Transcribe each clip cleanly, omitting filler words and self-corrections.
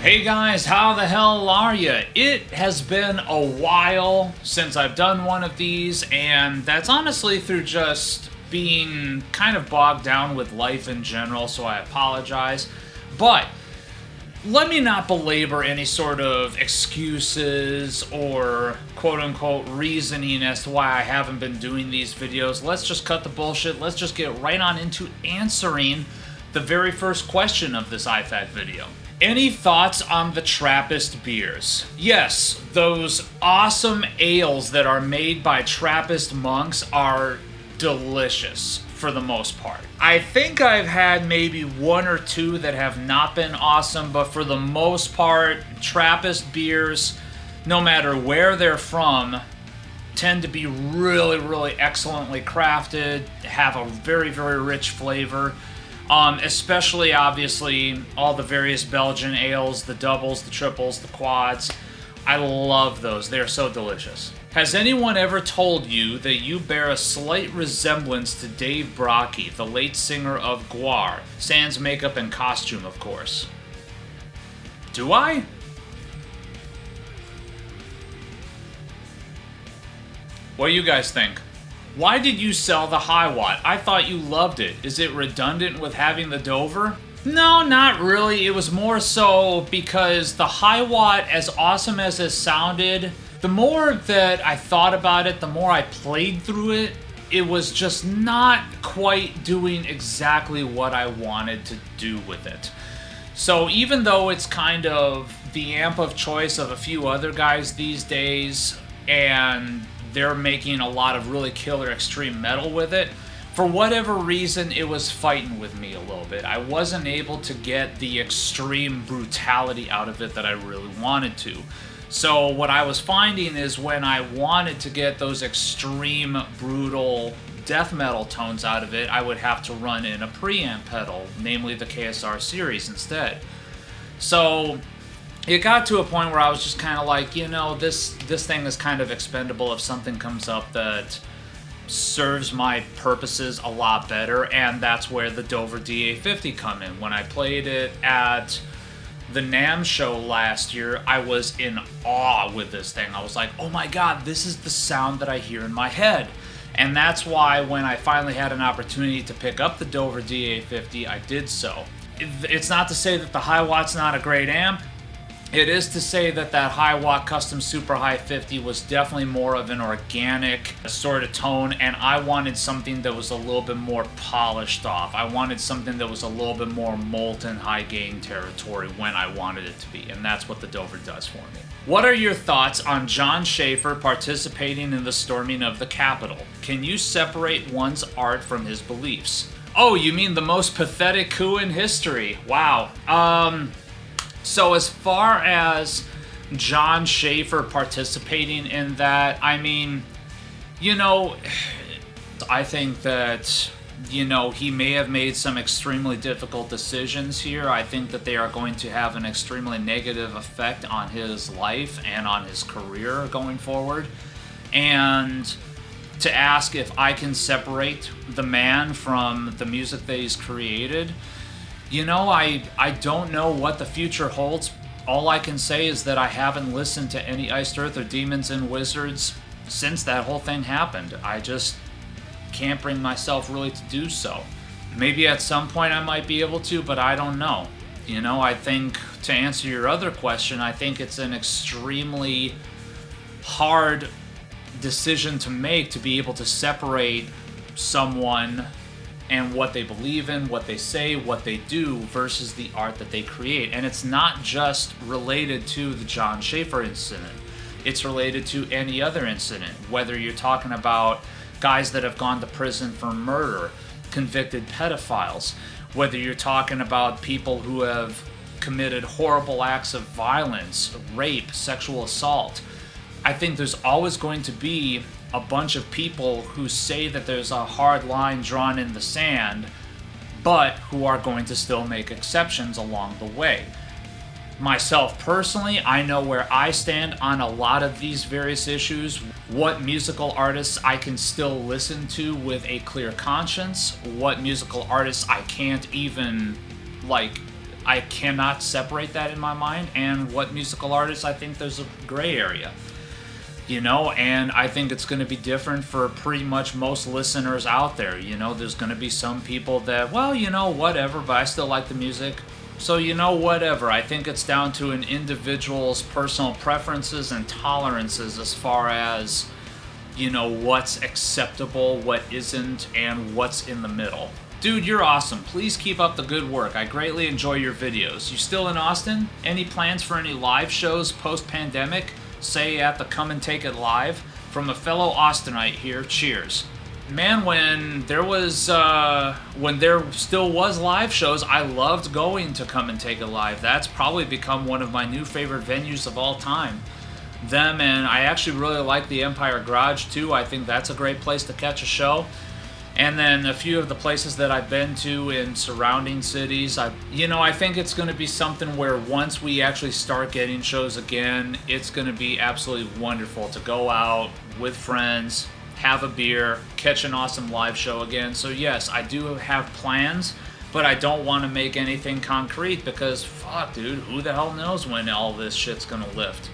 Hey guys, how the hell are you? It has been a while since I've done one of these, and that's honestly through just being kind of bogged down with life in general, so I apologize. But let me not belabor any sort of excuses or quote-unquote reasoning as to why I haven't been doing these videos. Let's just cut the bullshit. Let's just get right on into answering the very first question of this iFAQ video. Any thoughts on the Trappist beers? Yes, those awesome ales that are made by Trappist monks are delicious for the most part. I think I've had maybe one or two that have not been awesome, but for the most part, Trappist beers, no matter where they're from, tend to be really, really excellently crafted, have a very, very rich flavor. Especially, obviously, all the various Belgian ales, the doubles, the triples, the quads. I love those. They're so delicious. Has anyone ever told you that you bear a slight resemblance to Dave Brockie, the late singer of Gwar? Sans makeup and costume, of course. Do I? What do you guys think? Why did you sell the Highwatt? I thought you loved it. Is it redundant with having the Dover? No, not really. It was more so because the Highwatt, as awesome as it sounded, the more that I thought about it, the more I played through it, it was just not quite doing exactly what I wanted to do with it. So even though it's kind of the amp of choice of a few other guys these days, and they're making a lot of really killer extreme metal with it, for whatever reason, it was fighting with me a little bit. I wasn't able to get the extreme brutality out of it that I really wanted to. So what I was finding is when I wanted to get those extreme, brutal death metal tones out of it, I would have to run in a preamp pedal, namely the KSR series instead. So it got to a point where I was just kind of like, you know, this thing is kind of expendable if something comes up that serves my purposes a lot better, and that's where the Dover DA50 come in. When I played it at the NAMM show last year, I was in awe with this thing. I was like, oh my god, this is the sound that I hear in my head. And that's why when I finally had an opportunity to pick up the Dover DA50, I did so. It's not to say that the Highwatt's not a great amp. It is to say that that Highwatt Custom Super High 50 was definitely more of an organic sort of tone, and I wanted something that was a little bit more polished off. I wanted something that was a little bit more molten high gain territory when I wanted it to be, and that's what the Dover does for me. What are your thoughts on John Shaeffer participating in the storming of the Capitol? Can you separate one's art from his beliefs? Oh, you mean the most pathetic coup in history? Wow. So as far as John Shaeffer participating in that, I mean, you know, I think that, you know, he may have made some extremely difficult decisions here. I think that they are going to have an extremely negative effect on his life and on his career going forward. And to ask if I can separate the man from the music that he's created, you know, I don't know what the future holds. All I can say is that I haven't listened to any Iced Earth or Demons and Wizards since that whole thing happened. I just can't bring myself really to do so. Maybe at some point I might be able to, but I don't know. You know, I think, to answer your other question, I think it's an extremely hard decision to make to be able to separate someone and what they believe in, what they say, what they do, versus the art that they create. And it's not just related to the John Shaeffer incident. It's related to any other incident, whether you're talking about guys that have gone to prison for murder, convicted pedophiles, whether you're talking about people who have committed horrible acts of violence, rape, sexual assault. I think there's always going to be a bunch of people who say that there's a hard line drawn in the sand, but who are going to still make exceptions along the way. Myself personally, I know where I stand on a lot of these various issues, what musical artists I can still listen to with a clear conscience, what musical artists I can't even, I cannot separate that in my mind. And what musical artists, I think there's a gray area. And I think it's going to be different for pretty much most listeners out there. There's going to be some people that, well, whatever, but I still like the music. So, whatever. I think it's down to an individual's personal preferences and tolerances as far as, what's acceptable, what isn't, and what's in the middle. Dude, you're awesome. Please keep up the good work. I greatly enjoy your videos. You still in Austin? Any plans for any live shows post-pandemic? Say at the Come and Take It Live? From a fellow Austinite here, cheers. Man, when there still was live shows, I loved going to Come and Take It Live. That's probably become one of my new favorite venues of all time. Them, and I actually really like the Empire Garage too. I think that's a great place to catch a show. And then a few of the places that I've been to in surrounding cities, I think it's going to be something where once we actually start getting shows again, it's going to be absolutely wonderful to go out with friends, have a beer, catch an awesome live show again. So yes, I do have plans, but I don't want to make anything concrete because, fuck, dude, who the hell knows when all this shit's going to lift,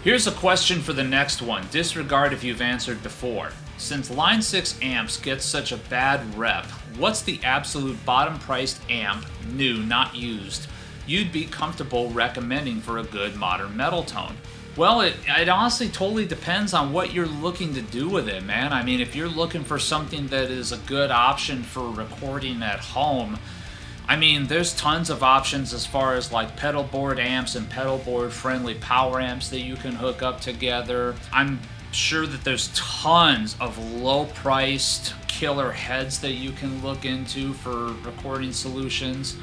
Here's a question for the next one. Disregard if you've answered before. Since Line 6 amps get such a bad rep, what's the absolute bottom priced amp, new, not used, you'd be comfortable recommending for a good modern metal tone? Well, it honestly totally depends on what you're looking to do with it, man. I mean, if you're looking for something that is a good option for recording at home, I mean, there's tons of options as far as like pedal board amps and pedal board friendly power amps that you can hook up together. I'm sure that there's tons of low-priced killer heads that you can look into for recording solutions.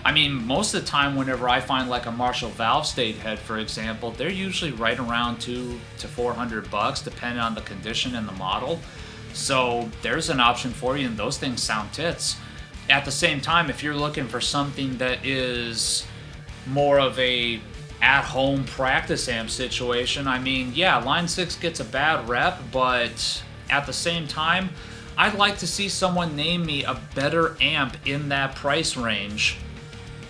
I mean, most of the time whenever I find like a Marshall valve state head, for example, they're usually right around $200 to $400 depending on the condition and the model. So there's an option for you, and those things sound tits. At the same time, if you're looking for something that is more of a at-home practice amp situation, I mean, yeah, Line 6 gets a bad rep, but at the same time, I'd like to see someone name me a better amp in that price range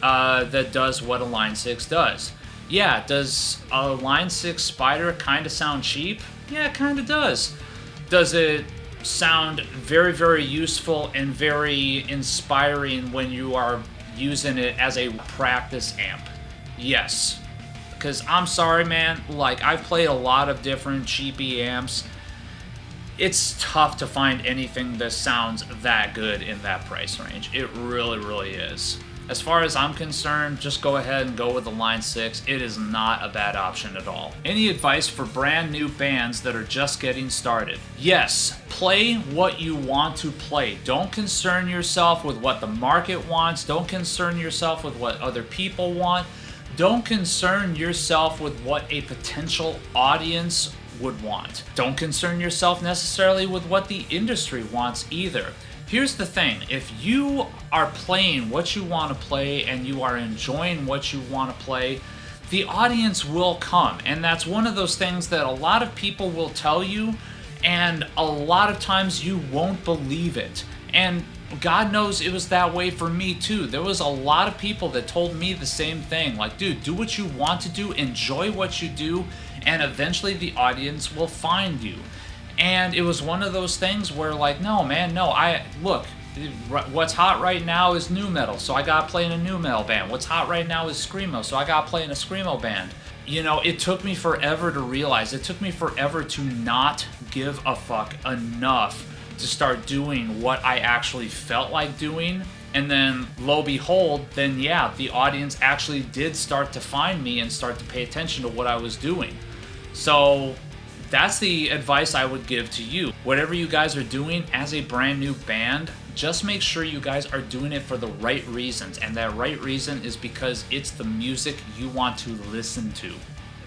that does what a Line 6 does. Yeah, does a Line 6 Spider kind of sound cheap? Yeah, it kind of does. Does it sound very, very useful and very inspiring when you are using it as a practice amp? Yes. Because I'm sorry, man, like, I've played a lot of different cheapy amps. It's tough to find anything that sounds that good in that price range. It really, really is. As far as I'm concerned, just go ahead and go with the Line 6. It is not a bad option at all. Any advice for brand new bands that are just getting started? Yes, play what you want to play. Don't concern yourself with what the market wants. Don't concern yourself with what other people want. Don't concern yourself with what a potential audience would want. Don't concern yourself necessarily with what the industry wants either. Here's the thing, if you are playing what you want to play and you are enjoying what you want to play, the audience will come. And that's one of those things that a lot of people will tell you, and a lot of times you won't believe it. And God knows it was that way for me too. There was a lot of people that told me the same thing. Like, dude, do what you want to do, enjoy what you do, and eventually the audience will find you. And it was one of those things where, like, no, man, no. Look, what's hot right now is nu metal, so I gotta play in a nu metal band. What's hot right now is screamo, so I gotta play in a screamo band. It took me forever to realize. It took me forever to not give a fuck enough to start doing what I actually felt like doing. And then, lo behold, then yeah, the audience actually did start to find me and start to pay attention to what I was doing. So that's the advice I would give to you. Whatever you guys are doing as a brand new band, just make sure you guys are doing it for the right reasons. And that right reason is because it's the music you want to listen to.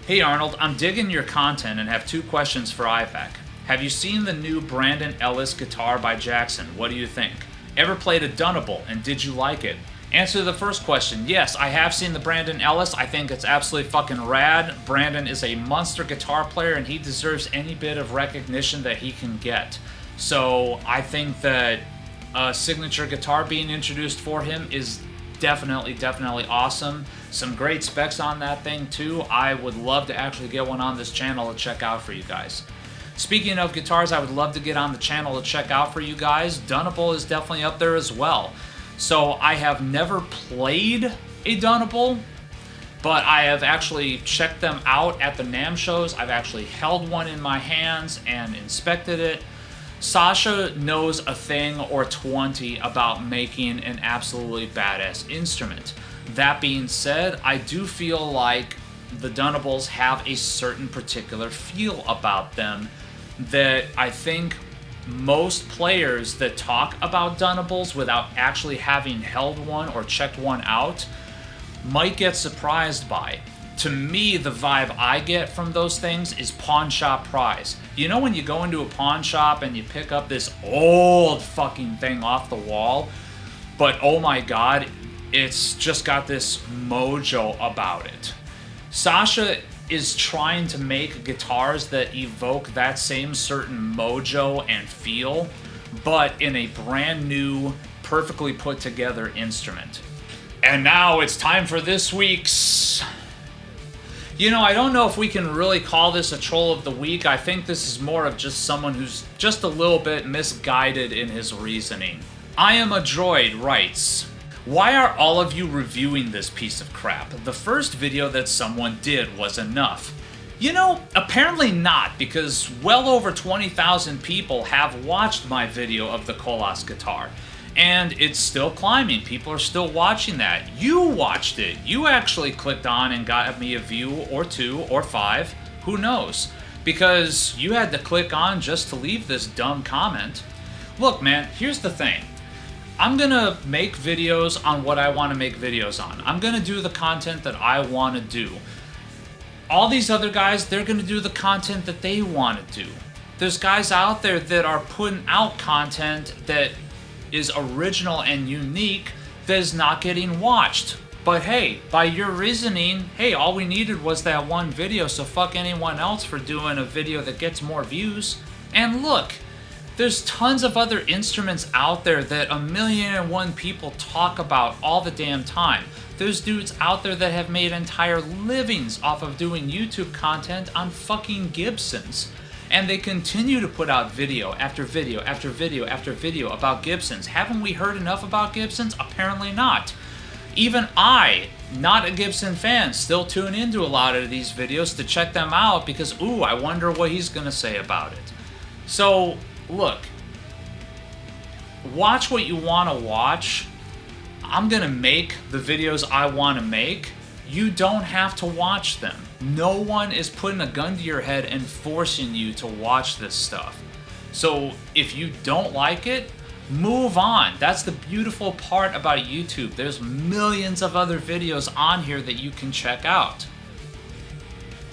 Hey Arnold, I'm digging your content and have 2 questions for iFAQ. Have you seen the new Brandon Ellis guitar by Jackson? What do you think? Ever played a Dunable, and did you like it? Answer to the first question, yes, I have seen the Brandon Ellis. I think it's absolutely fucking rad. Brandon is a monster guitar player, and he deserves any bit of recognition that he can get. So I think that a signature guitar being introduced for him is definitely awesome. Some great specs on that thing too. I would love to actually get one on this channel to check out for you guys. Speaking of guitars I would love to get on the channel to check out for you guys, Dunable is definitely up there as well. So I have never played a Dunable, but I have actually checked them out at the NAMM shows. I've actually held one in my hands and inspected it. Sasha knows a thing or 20 about making an absolutely badass instrument. That being said, I do feel like the Dunables have a certain particular feel about them that I think most players that talk about Dunables without actually having held one or checked one out might get surprised by. To me, the vibe I get from those things is pawn shop prize. You know when you go into a pawn shop and you pick up this old fucking thing off the wall, but oh my god, it's just got this mojo about it. Sasha is trying to make guitars that evoke that same certain mojo and feel, but in a brand new, perfectly put together instrument. And now it's time for this week's... You know, I don't know if we can really call this a troll of the week. I think this is more of just someone who's just a little bit misguided in his reasoning. I Am a Droid writes, "Why are all of you reviewing this piece of crap? The first video that someone did was enough." You know, apparently not, because well over 20,000 people have watched my video of the Kolas guitar. And it's still climbing. People are still watching that. You watched it. You actually clicked on and got me a view or 2 or 5. Who knows? Because you had to click on just to leave this dumb comment. Look, man, here's the thing. I'm gonna make videos on what I want to make videos on. I'm gonna do the content that I want to do. All these other guys, they're gonna do the content that they want to do. There's guys out there that are putting out content that is original and unique that is not getting watched. But hey, by your reasoning, hey, all we needed was that one video, so fuck anyone else for doing a video that gets more views. And look, there's tons of other instruments out there that 1,000,001 people talk about all the damn time. There's dudes out there that have made entire livings off of doing YouTube content on fucking Gibsons. And they continue to put out video after video after video after video about Gibsons. Haven't we heard enough about Gibsons? Apparently not. Even I, not a Gibson fan, still tune into a lot of these videos to check them out because, ooh, I wonder what he's gonna say about it. So, look, watch what you want to watch. I'm gonna make the videos I want to make. You don't have to watch them. No one is putting a gun to your head and forcing you to watch this stuff. So if you don't like it, move on. That's the beautiful part about YouTube. There's millions of other videos on here that you can check out.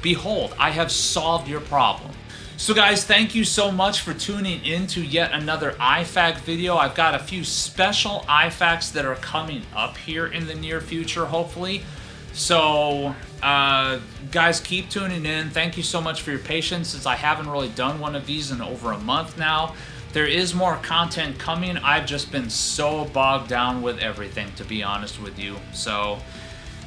Behold, I have solved your problem. So guys, thank you so much for tuning in to yet another iFAQ video. I've got a few special iFAQs that are coming up here in the near future, hopefully. So, guys, keep tuning in. Thank you so much for your patience, since I haven't really done one of these in over a month now. There is more content coming. I've just been so bogged down with everything, to be honest with you. So,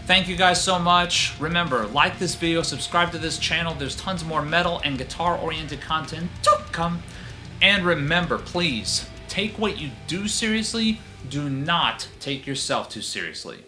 thank you guys so much. Remember, like this video, subscribe to this channel. There's tons more metal and guitar-oriented content to come. And remember, please, take what you do seriously. Do not take yourself too seriously.